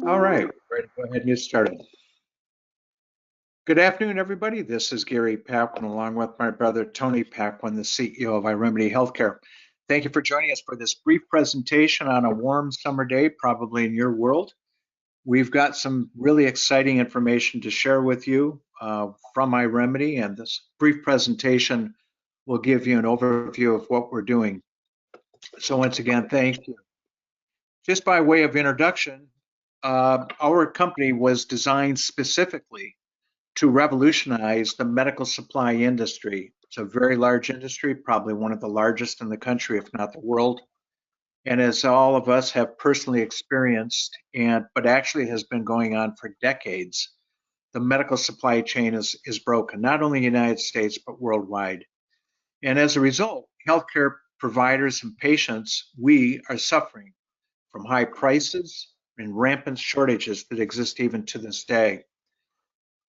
All right, we're ready to go ahead and get started. Good afternoon, everybody. This is Gary Paquin, along with my brother Tony Paquin, the CEO of iRemedy Healthcare. Thank you for joining us for this brief presentation on a warm summer day, probably in your world. We've got some really exciting information to share with you from iRemedy, and this brief presentation will give you an overview of what we're doing. So once again, thank you. Just by way of introduction, our company was designed specifically to revolutionize the medical supply industry. It's a very large industry, probably one of the largest in the country, if not the world. And as all of us have personally experienced, but actually has been going on for decades, the medical supply chain is broken, not only in the United States, but worldwide. And as a result, healthcare providers and patients, we are suffering from high prices and rampant shortages that exist even to this day.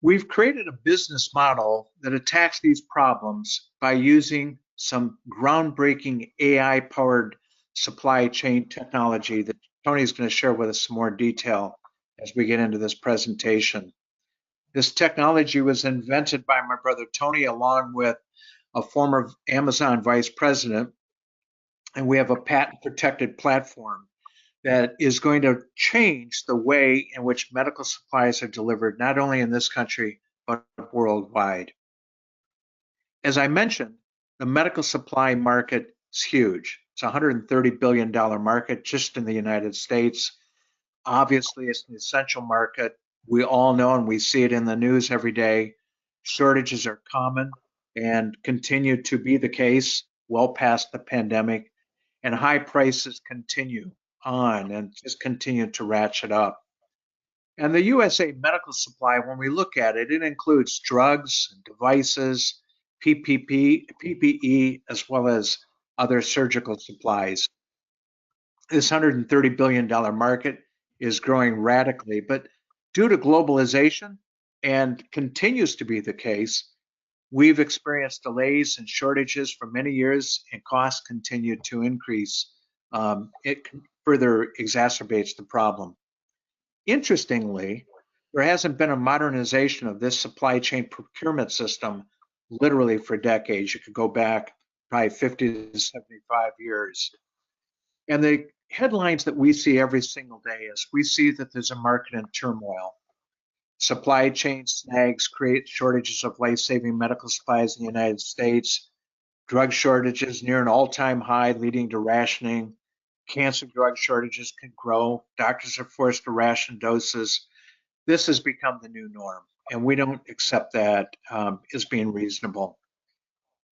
We've created a business model that attacks these problems by using some groundbreaking AI-powered supply chain technology that Tony's going to share with us some more detail as we get into this presentation. This technology was invented by my brother Tony along with a former Amazon vice president, and we have a patent-protected platform that is going to change the way in which medical supplies are delivered, not only in this country, but worldwide. As I mentioned, the medical supply market is huge. It's a $130 billion market just in the United States. Obviously, it's an essential market. We all know, and we see it in the news every day, shortages are common and continue to be the case well past the pandemic, and high prices continue on and just continue to ratchet up. And the USA medical supply, when we look at it, it includes drugs, devices, PPE, as well as other surgical supplies. This $130 billion market is growing radically, but due to globalization, and continues to be the case, we've experienced delays and shortages for many years, and costs continue to increase. It further exacerbates the problem. Interestingly, there hasn't been a modernization of this supply chain procurement system literally for decades. You could go back probably 50 to 75 years. And the headlines that we see every single day is we see that there's a market in turmoil. Supply chain snags create shortages of life-saving medical supplies in the United States. Drug shortages near an all-time high, leading to rationing. Cancer drug shortages can grow. Doctors are forced to ration doses. This has become the new norm, and we don't accept that as being reasonable.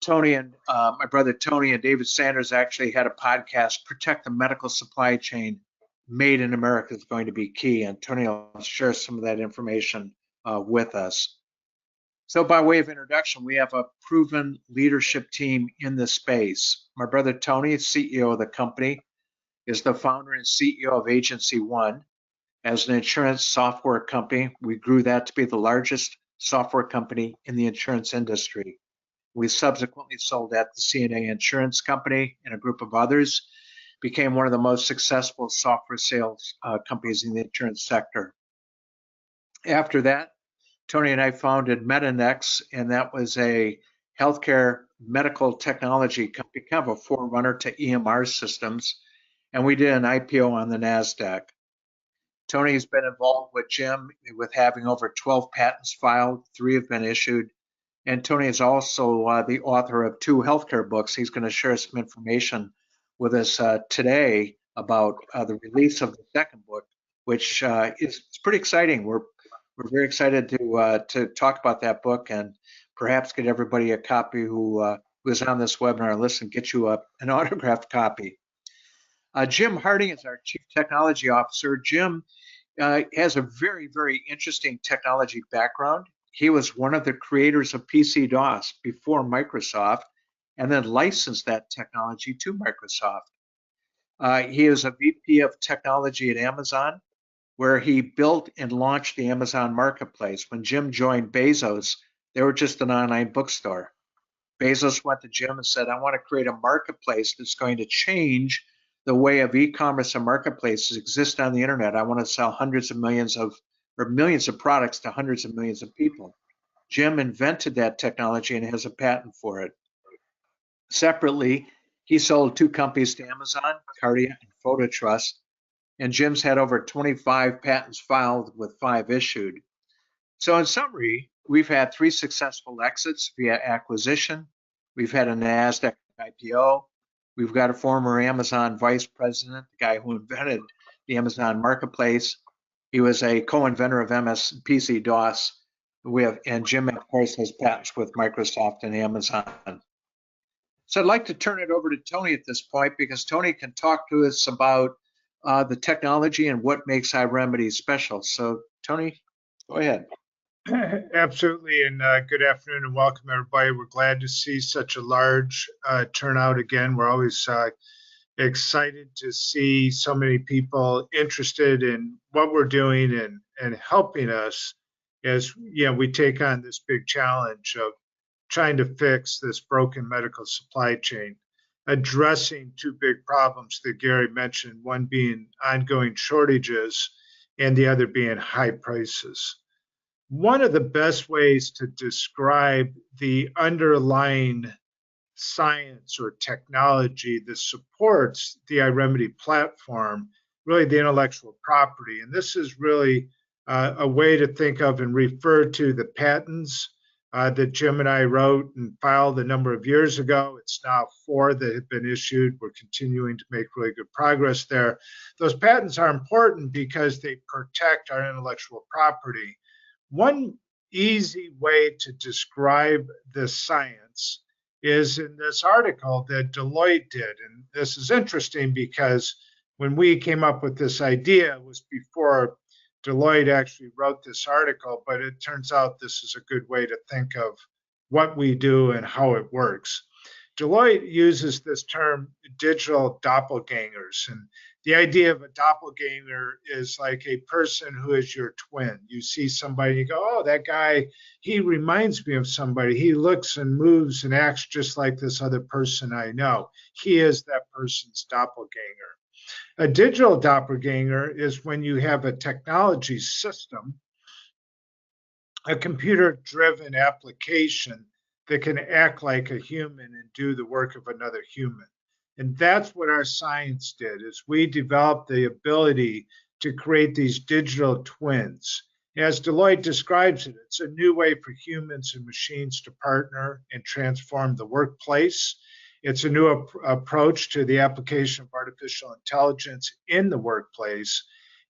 My brother Tony and David Sanders actually had a podcast, Protect the Medical Supply Chain. Made in America is going to be key, and Tony will share some of that information with us. So by way of introduction, we have a proven leadership team in this space. My brother Tony, CEO of the company, is the founder and CEO of Agency One. As an insurance software company, we grew that to be the largest software company in the insurance industry. We subsequently sold that to CNA Insurance Company and a group of others, became one of the most successful software sales companies in the insurance sector. After that, Tony and I founded MetaNex, and that was a healthcare medical technology company, kind of a forerunner to EMR systems, and we did an IPO on the NASDAQ. Tony's been involved with Jim with having over 12 patents filed, 3 have been issued, and Tony is also the author of 2 healthcare books. He's going to share some information with us today about the release of the second book, which is pretty exciting. We're very excited to talk about that book and perhaps get everybody a copy who is on this webinar and listen, get you an autographed copy. Jim Harding is our Chief Technology Officer. Jim has a very, very interesting technology background. He was one of the creators of PC-DOS before Microsoft, and then licensed that technology to Microsoft. He is a VP of technology at Amazon, where he built and launched the Amazon Marketplace. When Jim joined Bezos, they were just an online bookstore. Bezos went to Jim and said, I want to create a marketplace that's going to change the way of e-commerce and marketplaces exist on the internet. I want to sell hundreds of millions of or millions of products to hundreds of millions of people. Jim invented that technology and has a patent for it. Separately, he sold 2 companies to Amazon, Cardia and PhotoTrust, and Jim's had over 25 patents filed with 5 issued. So in summary, we've had 3 successful exits via acquisition. We've had a NASDAQ IPO. We've got a former Amazon vice president, the guy who invented the Amazon marketplace. He was a co-inventor of PC-DOS. And Jim, of course, has patents with Microsoft and Amazon. So I'd like to turn it over to Tony at this point, because Tony can talk to us about the technology and what makes iRemedy special. So Tony, go ahead. Absolutely, and good afternoon and welcome everybody. We're glad to see such a large turnout again. We're always excited to see so many people interested in what we're doing and helping us as we take on this big challenge of trying to fix this broken medical supply chain, addressing 2 big problems that Gary mentioned, one being ongoing shortages and the other being high prices. One of the best ways to describe the underlying science or technology that supports the iRemedy platform, really the intellectual property. And this is really a way to think of and refer to the patents that Jim and I wrote and filed a number of years ago. It's now 4 that have been issued. We're continuing to make really good progress there. Those patents are important because they protect our intellectual property. One easy way to describe this science is in this article that Deloitte did. And this is interesting because when we came up with this idea, it was before Deloitte actually wrote this article, but it turns out this is a good way to think of what we do and how it works. Deloitte uses this term digital doppelgangers. And the idea of a doppelganger is like a person who is your twin. You see somebody, you go, oh, that guy, he reminds me of somebody. He looks and moves and acts just like this other person I know. He is that person's doppelganger. A digital doppelganger is when you have a technology system, a computer-driven application that can act like a human and do the work of another human. And that's what our science did, is we developed the ability to create these digital twins. As Deloitte describes it, it's a new way for humans and machines to partner and transform the workplace. It's a new approach to the application of artificial intelligence in the workplace.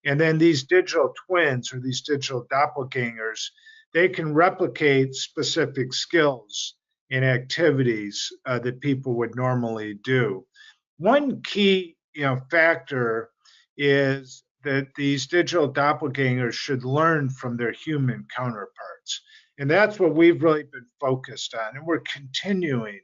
And then these digital twins, or these digital doppelgangers, they can replicate specific skills and activities that people would normally do. One key factor is that these digital doppelgangers should learn from their human counterparts. And that's what we've really been focused on. And we're continuing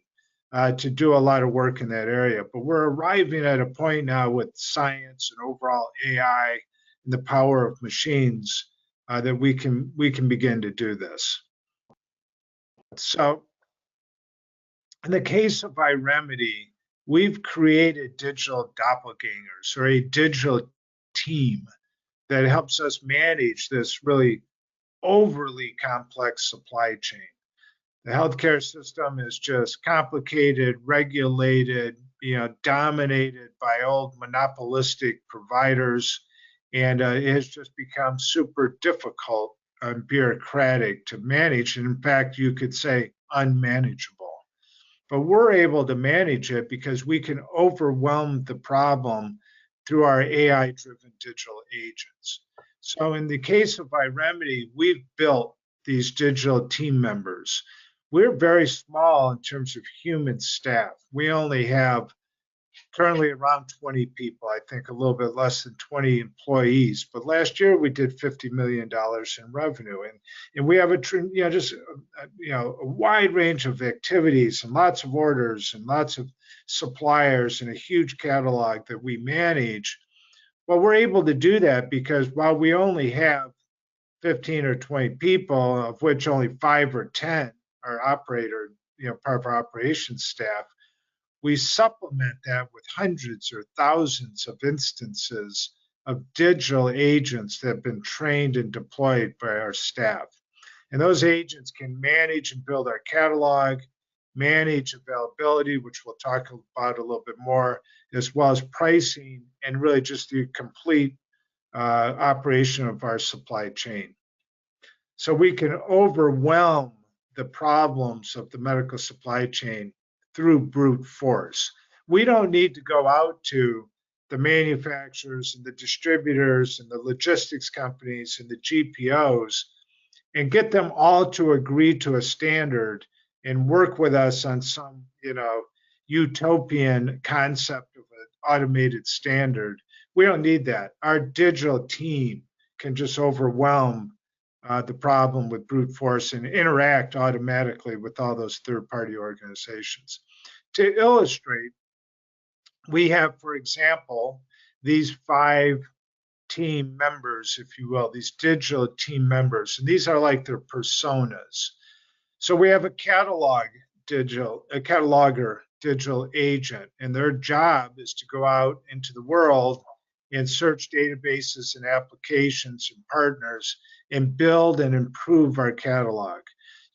to do a lot of work in that area. But we're arriving at a point now with science and overall AI and the power of machines that we can begin to do this. So in the case of iRemedy, we've created digital doppelgangers, or a digital team that helps us manage this really overly complex supply chain. The healthcare system is just complicated, regulated, dominated by old monopolistic providers, and it has just become super difficult and bureaucratic to manage, and in fact, you could say unmanageable. But we're able to manage it because we can overwhelm the problem through our AI-driven digital agents. So in the case of iRemedy, we've built these digital team members. We're very small in terms of human staff. We only have currently around 20 people, I think a little bit less than 20 employees. But last year we did $50 million in revenue, and we have a wide range of activities and lots of orders and lots of suppliers and a huge catalog that we manage. Well, we're able to do that because while we only have 15 or 20 people, of which only 5 or 10 are part of our operations staff, we supplement that with hundreds or thousands of instances of digital agents that have been trained and deployed by our staff. And those agents can manage and build our catalog, manage availability, which we'll talk about a little bit more, as well as pricing and really just the complete operation of our supply chain. So we can overwhelm the problems of the medical supply chain through brute force. We don't need to go out to the manufacturers and the distributors and the logistics companies and the GPOs and get them all to agree to a standard and work with us on some, utopian concept of an automated standard. We don't need that. Our digital team can just overwhelm the problem with brute force and interact automatically with all those third-party organizations. To illustrate, we have, for example, these 5 team members, if you will, these digital team members, and these are like their personas. So we have a cataloger digital agent, and their job is to go out into the world and search databases and applications and partners and build and improve our catalog.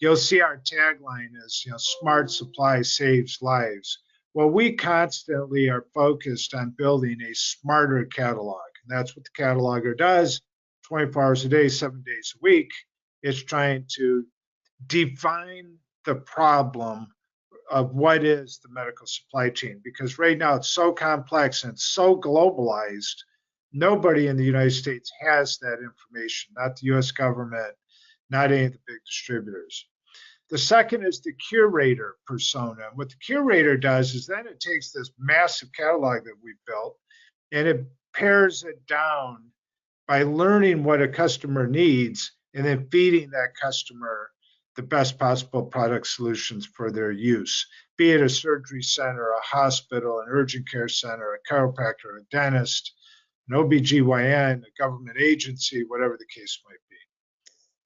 You'll see our tagline is, smart supply saves lives. Well, we constantly are focused on building a smarter catalog. And that's what the cataloger does 24 hours a day, 7 days a week. It's trying to define the problem of what is the medical supply chain, because right now it's so complex and so globalized. Nobody in the United States has that information, not the US government, not any of the big distributors. The second is the curator persona. What the curator does is then it takes this massive catalog that we've built and it pairs it down by learning what a customer needs and then feeding that customer the best possible product solutions for their use, be it a surgery center, a hospital, an urgent care center, a chiropractor, a dentist, an OBGYN, a government agency, whatever the case might be.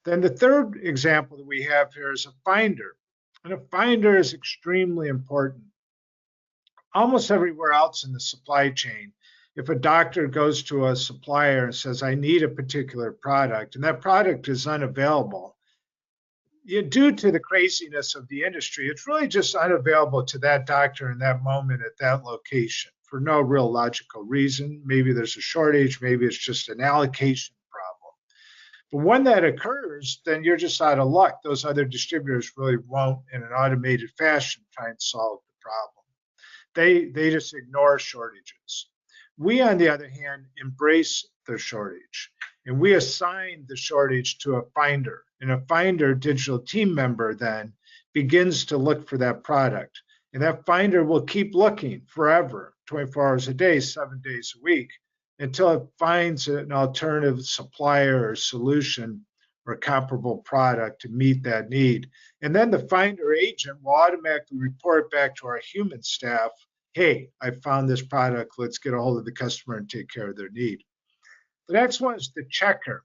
Then the third example that we have here is a finder. And a finder is extremely important. Almost everywhere else in the supply chain, if a doctor goes to a supplier and says, I need a particular product, and that product is unavailable, due to the craziness of the industry, it's really just unavailable to that doctor in that moment at that location for no real logical reason. Maybe there's a shortage, maybe it's just an allocation problem. But when that occurs, then you're just out of luck. Those other distributors really won't, in an automated fashion, try and solve the problem. They just ignore shortages. We, on the other hand, embrace the shortage, and we assign the shortage to a finder. And a finder digital team member then begins to look for that product. And that finder will keep looking forever, 24 hours a day, 7 days a week, until it finds an alternative supplier or solution or comparable product to meet that need. And then the finder agent will automatically report back to our human staff, hey, I found this product, let's get a hold of the customer and take care of their need. The next one is the checker.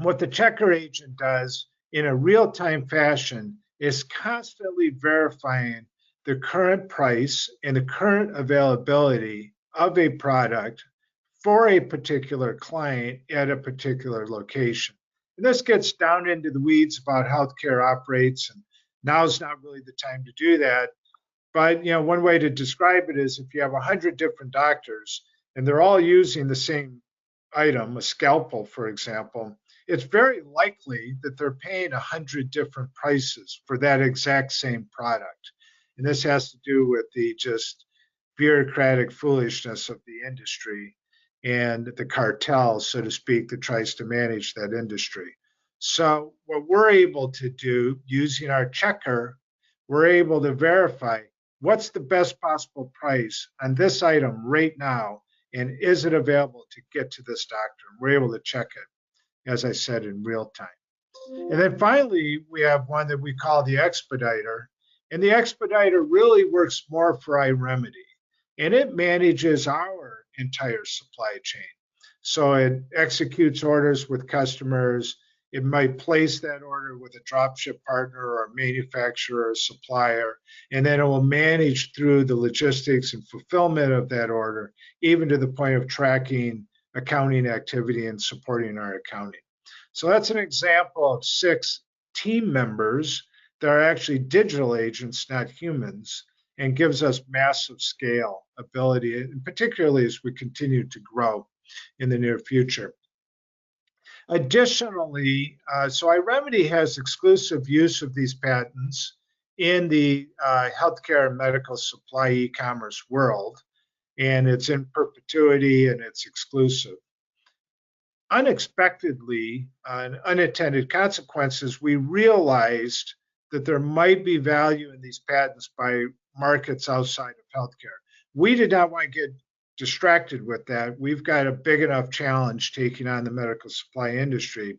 What the checker agent does in a real-time fashion is constantly verifying the current price and the current availability of a product for a particular client at a particular location. And this gets down into the weeds about how healthcare operates, and now's not really the time to do that. But one way to describe it is if you have 100 different doctors and they're all using the same item, a scalpel, for example, it's very likely that they're paying 100 different prices for that exact same product. And this has to do with the just bureaucratic foolishness of the industry and the cartel, so to speak, that tries to manage that industry. So what we're able to do using our checker, we're able to verify what's the best possible price on this item right now, and is it available to get to this doctor? And we're able to check it, as I said, in real time. And then finally, we have one that we call the expediter. And the expediter really works more for iRemedy, and it manages our entire supply chain. So it executes orders with customers, It might place that order with a dropship partner or a manufacturer or supplier, and then it will manage through the logistics and fulfillment of that order, even to the point of tracking accounting activity and supporting our accounting. So that's an example of 6 team members that are actually digital agents, not humans, and gives us massive scale ability, and particularly as we continue to grow in the near future. Additionally, so iRemedy has exclusive use of these patents in the healthcare and medical supply e-commerce world, and it's in perpetuity and it's exclusive. Unexpectedly, unintended consequences, we realized that there might be value in these patents by markets outside of healthcare. We did not want to get distracted with that. We've got a big enough challenge taking on the medical supply industry.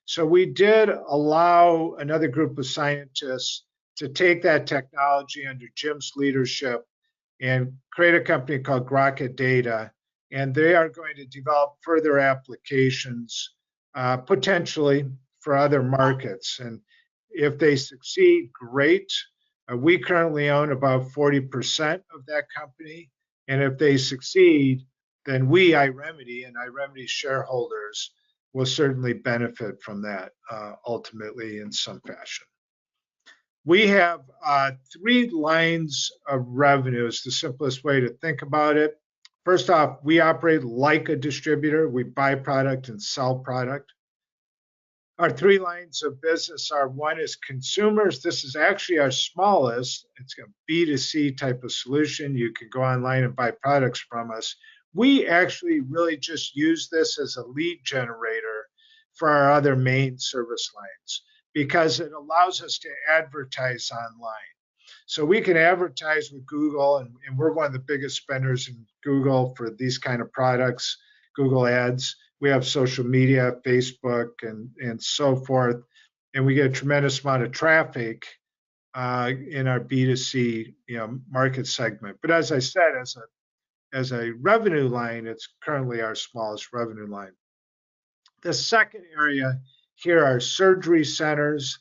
So we did allow another group of scientists to take that technology under Jim's leadership and create a company called Grocket Data. And they are going to develop further applications, potentially for other markets. And if they succeed, great. We currently own about 40% of that company. And if they succeed, then we, iRemedy, and iRemedy shareholders will certainly benefit from that ultimately in some fashion. We have 3 lines of revenue is the simplest way to think about it. First off, we operate like a distributor. We buy product and sell product. Our 3 lines of business are, one is consumers. This is actually our smallest. It's a B2C type of solution. You can go online and buy products from us. We actually really just use this as a lead generator for our other main service lines because it allows us to advertise online. So we can advertise with Google, and we're one of the biggest spenders in Google for these kind of products, Google Ads. We have social media, Facebook, and so forth, and we get a tremendous amount of traffic in our B2C market segment. But as I said, as a revenue line, it's currently our smallest revenue line. The second area here are surgery centers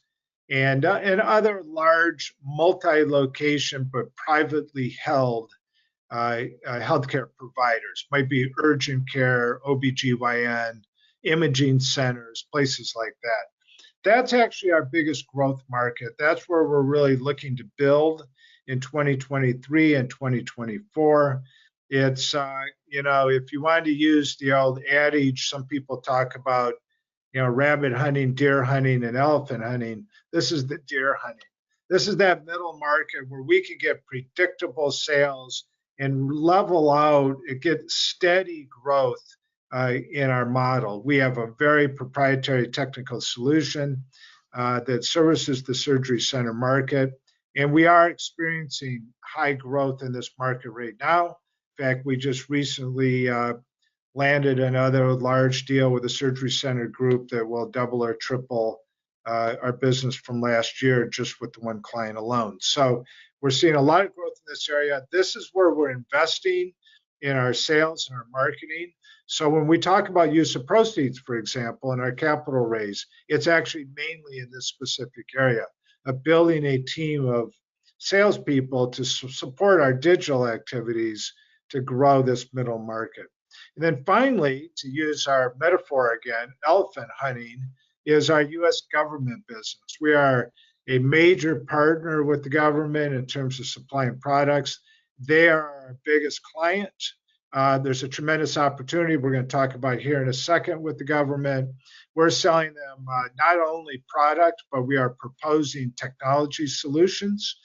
and other large multi-location but privately held healthcare providers. Might be urgent care, OBGYN, imaging centers, places like that. That's actually our biggest growth market. That's where we're really looking to build in 2023 and 2024. It's, if you wanted to use the old adage, some people talk about, rabbit hunting, deer hunting, and elephant hunting. This is the deer hunting. This is that middle market where we can get predictable sales and level out, get steady growth in our model. We have a very proprietary technical solution that services the surgery center market, and we are experiencing high growth in this market right now. In fact, we just recently landed another large deal with a surgery center group that will double or triple our business from last year just with the one client alone. So we're seeing a lot of growth in this area. This is where we're investing in our sales and our marketing. So when we talk about use of proceeds, for example, in our capital raise, it's actually mainly in this specific area of building a team of salespeople to support our digital activities to grow this middle market. And then finally, to use our metaphor again, elephant hunting is our U.S. government business. We are a major partner with the government in terms of supplying products. They are our biggest client. There's a tremendous opportunity we're going to talk about here in a second with the government. We're selling them not only product, but we are proposing technology solutions.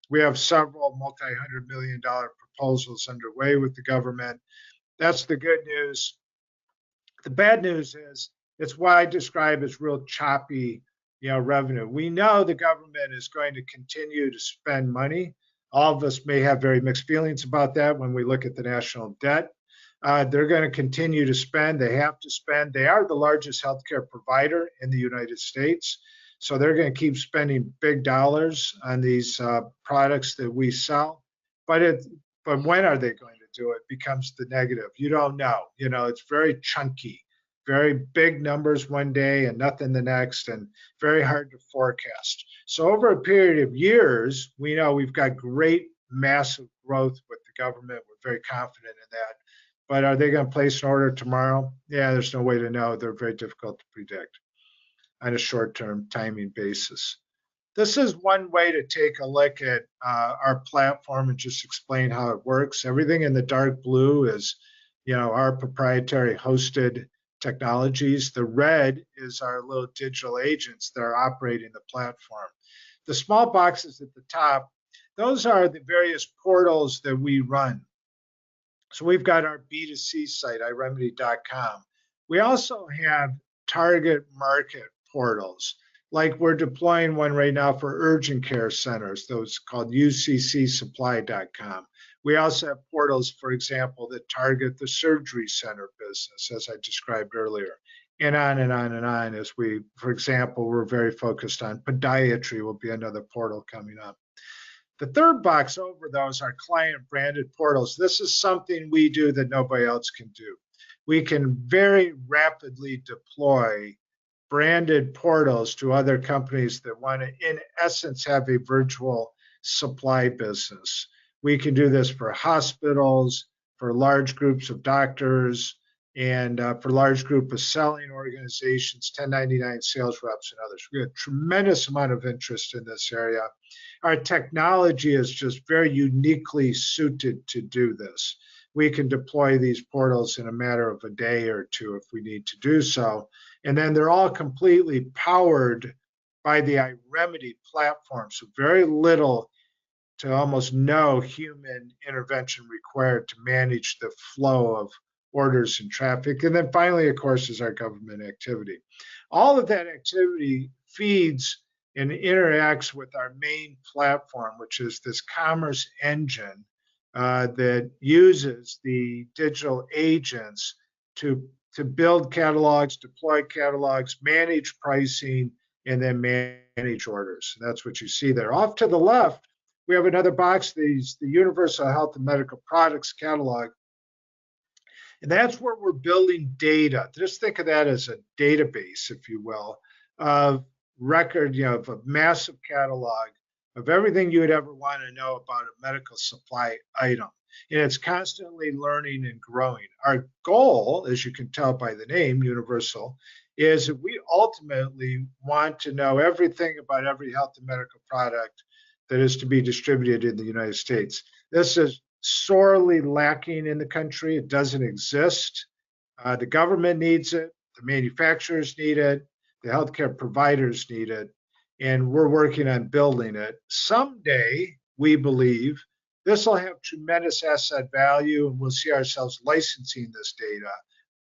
We have several multi-$100 million proposals underway with the government. That's the good news. The bad news is it's what I describe as real choppy, revenue. We know the government is going to continue to spend money. All of us may have very mixed feelings about that when we look at the national debt. They're going to continue to spend. They have to spend. They are the largest healthcare provider in the United States. So they're going to keep spending big dollars on these products that we sell. But when are they going to do it becomes the negative. You don't know. It's very chunky. very big numbers one day and nothing the next, and very hard to forecast. So over a period of years, we know we've got great massive growth with the government. We're very confident in that. But are they going to place an order tomorrow? Yeah, there's no way to know. They're very difficult to predict on a short-term timing basis. This is one way to take a look at our platform and just explain how it works. Everything in the dark blue is, our proprietary hosted technologies. The red is our little digital agents that are operating the platform. The small boxes at the top, those are the various portals that we run. So we've got our B2C site, iRemedy.com. We also have target market portals. Like we're deploying one right now for urgent care centers, those called uccsupply.com. We also have portals, for example, that target the surgery center business, as I described earlier, and on and on and on. As we, for example, we're very focused on podiatry, will be another portal coming up. The third box over those are client branded portals. This is something we do that nobody else can do. We can very rapidly deploy branded portals to other companies that want to, in essence, have a virtual supply business. We can do this for hospitals, for large groups of doctors, and for large group of selling organizations, 1099 sales reps, and others. We have a tremendous amount of interest in this area. Our technology is just very uniquely suited to do this. We can deploy these portals in a matter of a day or two if we need to do so. And then they're all completely powered by the iRemedy platform. So very little to almost no human intervention required to manage the flow of orders and traffic. And then finally, of course, is our government activity. All of that activity feeds and interacts with our main platform, which is this commerce engine that uses the digital agents to build catalogs, deploy catalogs, manage pricing, and then manage orders. That's what you see there. Off to the left, we have another box, the Universal Health and Medical Products Catalog. And that's where we're building data. Just think of that as a database, if you will, of record, of a massive catalog of everything you would ever want to know about a medical supply item. And it's constantly learning and growing. Our goal, as you can tell by the name, Universal, is that we ultimately want to know everything about every health and medical product that is to be distributed in the United States. This is sorely lacking in the country. It doesn't exist. The government needs it. The manufacturers need it. The healthcare providers need it. And we're working on building it. Someday, we believe, this will have tremendous asset value, and we'll see ourselves licensing this data.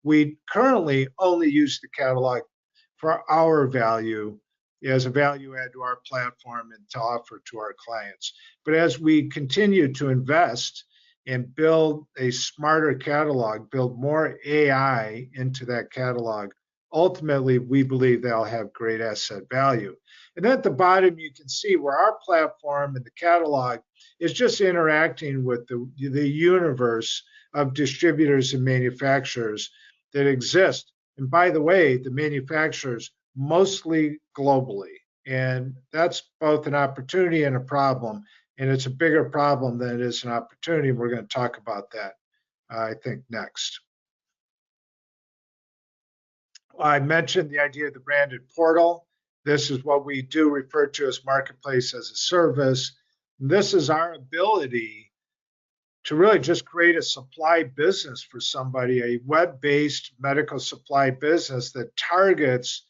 We currently only use the catalog for our value as a value add to our platform and to offer to our clients. But as we continue to invest and build a smarter catalog, build more AI into that catalog, ultimately, we believe they'll have great asset value. And then at the bottom, you can see where our platform and the catalog is just interacting with the universe of distributors and manufacturers that exist. And by the way, the manufacturers mostly globally. And that's both an opportunity and a problem. And it's a bigger problem than it is an opportunity. We're going to talk about that, I think, next. I mentioned the idea of the branded portal. This is what we do refer to as marketplace as a service. This is our ability to really just create a supply business for somebody, a web-based medical supply business that targets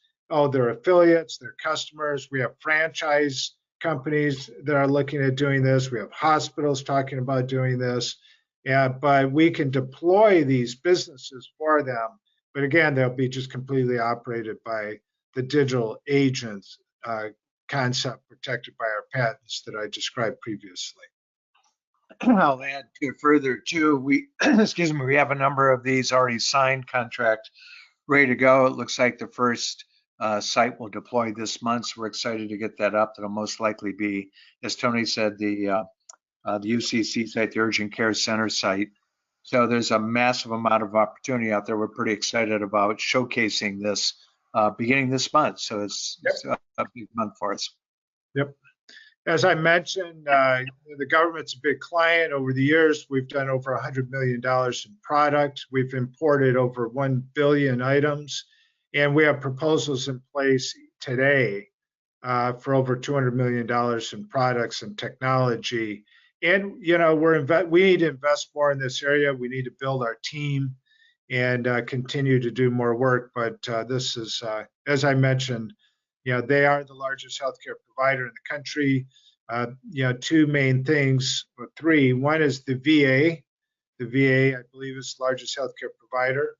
their affiliates, their customers. We have franchise companies that are looking at doing this. We have hospitals talking about doing this. But we can deploy these businesses for them. But again, they'll be just completely operated by the digital agents concept protected by our patents that I described previously. I'll add to it further too. We, excuse me, we have a number of these already signed contract ready to go. It looks like the first site will deploy this month. So we're excited to get that up. That'll most likely be, as Tony said, the UCC site, the Urgent Care Center site. So there's a massive amount of opportunity out there. We're pretty excited about showcasing this beginning this month. So it's a big month for us. Yep. As I mentioned, the government's a big client. Over the years, we've done over $100 million in product. We've imported over 1 billion items, and we have proposals in place today for over $200 million in products and technology. And we need to invest more in this area. We need to build our team and continue to do more work. But this is, as I mentioned, they are the largest healthcare provider in the country. Two main things, or three. One is the VA. The VA, I believe, is the largest healthcare provider.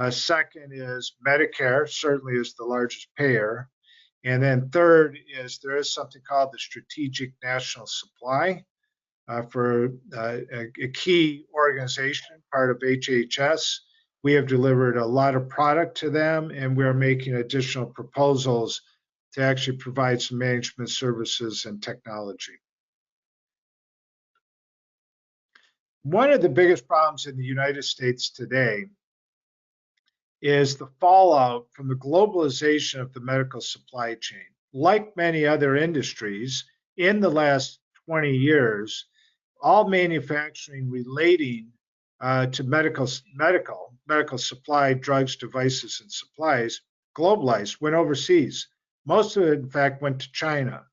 Second is Medicare, certainly is the largest payer. And then third is there is something called the Strategic National Supply for a key organization, part of HHS. We have delivered a lot of product to them, and we're making additional proposals to actually provide some management services and technology. One of the biggest problems in the United States today is the fallout from the globalization of the medical supply chain. Like many other industries, in the last 20 years, all manufacturing relating to medical supply, drugs, devices, and supplies globalized, went overseas. Most of it, in fact, went to China.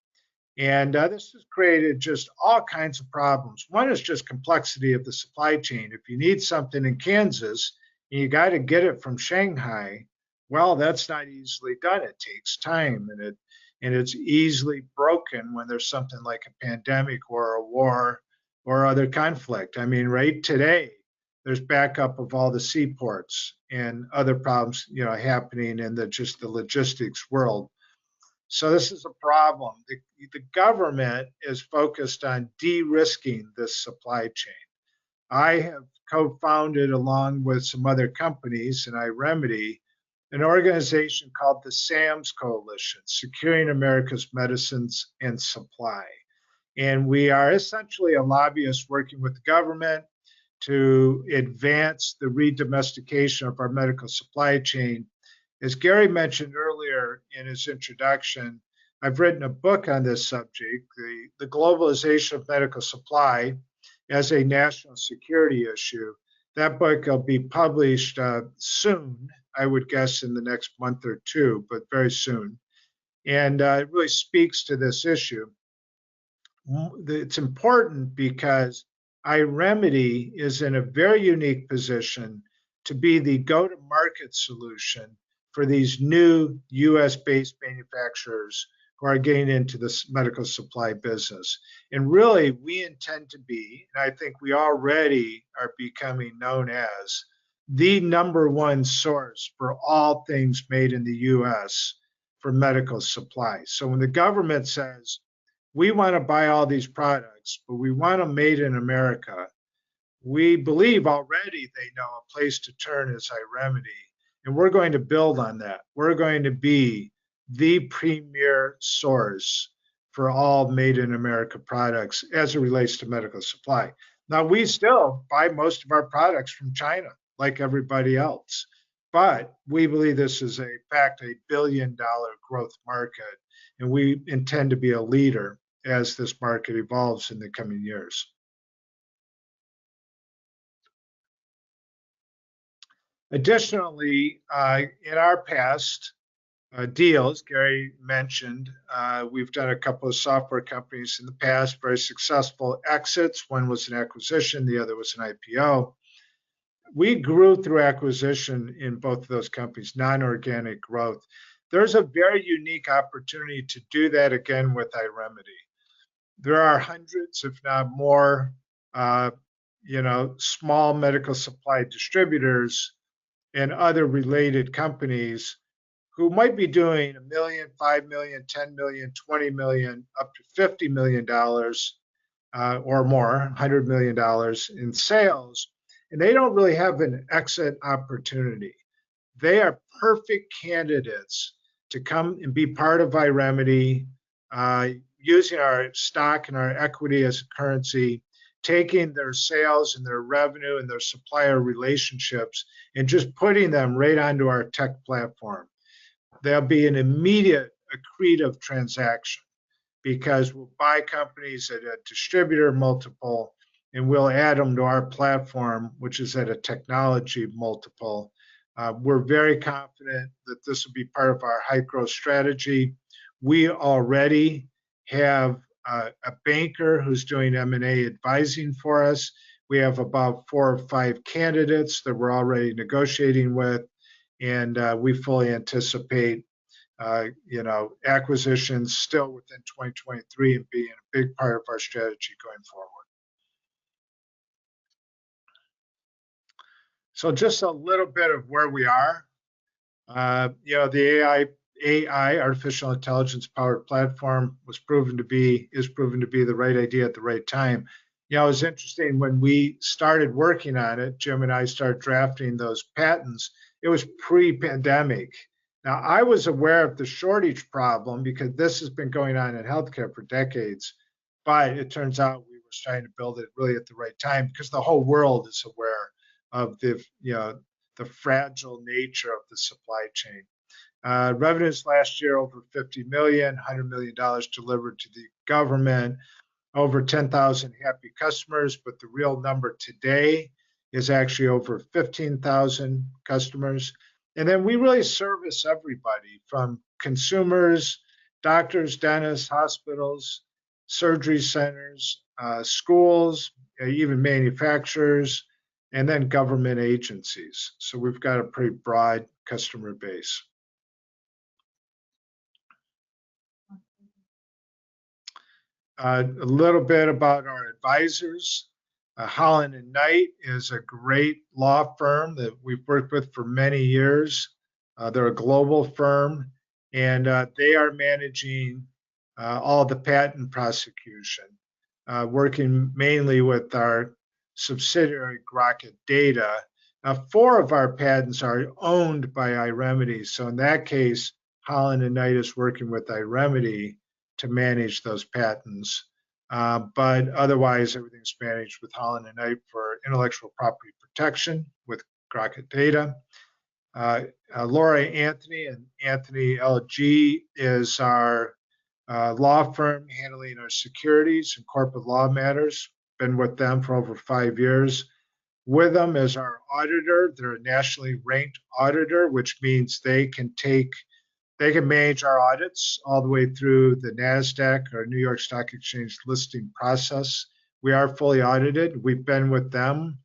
And this has created just all kinds of problems. One is just complexity of the supply chain. If you need something in Kansas and you got to get it from Shanghai, well, that's not easily done. It takes time, and it's easily broken when there's something like a pandemic or a war or other conflict. I mean, right today, there's backup of all the seaports and other problems, happening in the logistics world. So this is a problem. The government is focused on de-risking this supply chain. I have co-founded, along with some other companies in iRemedy, an organization called the SAMS Coalition, Securing America's Medicines and Supply. And we are essentially a lobbyist working with the government to advance the re-domestication of our medical supply chain. As Gary mentioned earlier in his introduction, I've written a book on this subject, the globalization of medical supply as a national security issue. That book will be published soon, I would guess in the next month or two, but very soon. And it really speaks to this issue. It's important because iRemedy is in a very unique position to be the go-to-market solution for these new US-based manufacturers who are getting into this medical supply business. And really, we intend to be, and I think we already are becoming known as, the #1 source for all things made in the US for medical supply. So when the government says, we want to buy all these products, but we want them made in America, we believe already they know a place to turn is iRemedy. And we're going to build on that. We're going to be the premier source for all made in America products as it relates to medical supply. Now, we still buy most of our products from China, like everybody else. But we believe this is, in fact, a billion-dollar growth market, and we intend to be a leader as this market evolves in the coming years. Additionally, in our past deals, Gary mentioned, we've done a couple of software companies in the past, very successful exits. One was an acquisition, the other was an IPO. We grew through acquisition in both of those companies, non-organic growth. There's a very unique opportunity to do that again with iRemedy. There are hundreds, if not more, small medical supply distributors and other related companies who might be doing $1 million, $5 million, $10 million, $20 million, up to $50 million or more, $100 million in sales, and they don't really have an exit opportunity. They are perfect candidates to come and be part of iRemedy, using our stock and our equity as a currency taking their sales and their revenue and their supplier relationships and just putting them right onto our tech platform. There'll be an immediate accretive transaction because we'll buy companies at a distributor multiple and we'll add them to our platform, which is at a technology multiple. We're very confident that this will be part of our high growth strategy. We already have a banker who's doing M&A advising for us. We have about 4 or 5 candidates that we're already negotiating with, and we fully anticipate acquisitions still within 2023 and being a big part of our strategy going forward. So just a little bit of where we are. The AI, artificial intelligence powered platform, is proven to be the right idea at the right time. It was interesting when we started working on it. Jim and I started drafting those patents. It was pre-pandemic. Now, I was aware of the shortage problem because this has been going on in healthcare for decades, but it turns out we were trying to build it really at the right time because the whole world is aware of the fragile nature of the supply chain. Revenues last year over 50 million, $100 million delivered to the government, over 10,000 happy customers, but the real number today is actually over 15,000 customers. And then we really service everybody from consumers, doctors, dentists, hospitals, surgery centers, schools, even manufacturers, and then government agencies. So we've got a pretty broad customer base. A little bit about our advisors. Holland and Knight is a great law firm that we've worked with for many years. They're a global firm, and they are managing all the patent prosecution, working mainly with our subsidiary Grocket Data. Now, 4 of our patents are owned by iRemedy. So in that case, Holland and Knight is working with iRemedy to manage those patents. But otherwise, everything's managed with Holland and Knight for intellectual property protection with Grocket Data. Laura Anthony and Anthony LG is our law firm handling our securities and corporate law matters. Been with them for over 5 years. Witham is our auditor. They're a nationally ranked auditor, which means they can manage our audits all the way through the NASDAQ or New York Stock Exchange listing process. We are fully audited. We've been with them,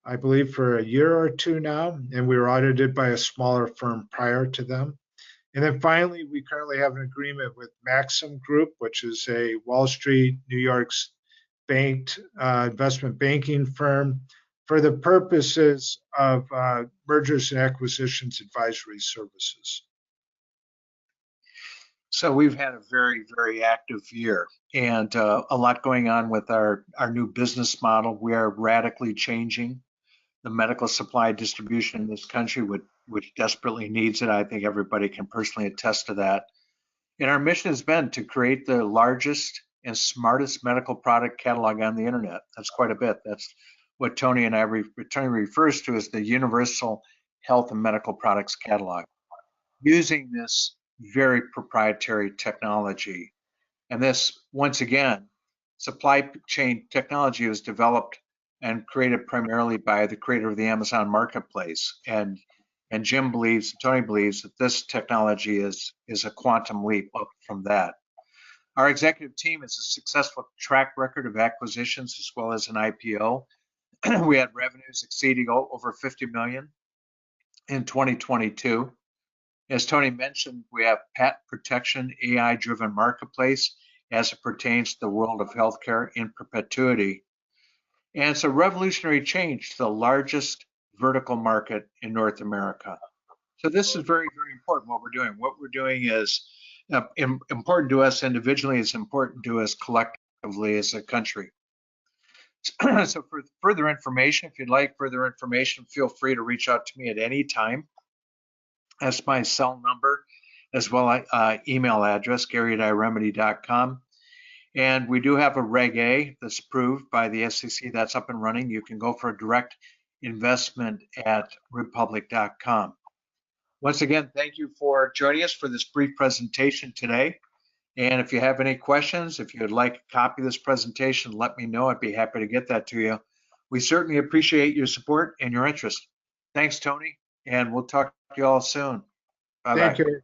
I believe, for a year or 2 now, and we were audited by a smaller firm prior to them. And then finally, we currently have an agreement with Maxim Group, which is a Wall Street, New York's banked investment banking firm for the purposes of mergers and acquisitions advisory services. So we've had a very, very active year and a lot going on with our new business model. We are radically changing the medical supply distribution in this country, which desperately needs it. I think everybody can personally attest to that. And our mission has been to create the largest and smartest medical product catalog on the internet. That's quite a bit. That's what Tony refers to as the universal health and medical products catalog, using this very proprietary technology. And this, once again, supply chain technology was developed and created primarily by the creator of the Amazon marketplace. And Jim believes, Tony believes that this technology is a quantum leap up from that. Our executive team has a successful track record of acquisitions as well as an IPO. We had revenues exceeding over 50 million in 2022. As Tony mentioned, we have patent protection, AI-driven marketplace as it pertains to the world of healthcare in perpetuity. And it's a revolutionary change to the largest vertical market in North America. So this is very, very important what we're doing. What we're doing is important to us individually, it's important to us collectively as a country. So for further information, if you'd like further information, feel free to reach out to me at any time. That's my cell number, as well as email address, gary@iremedy.com. And we do have a Reg A that's approved by the SEC. That's up and running. You can go for a direct investment at republic.com. Once again, thank you for joining us for this brief presentation today. And if you have any questions, if you'd like a copy of this presentation, let me know. I'd be happy to get that to you. We certainly appreciate your support and your interest. Thanks, Tony, and we'll talk to you all soon. Bye-bye. Thank you.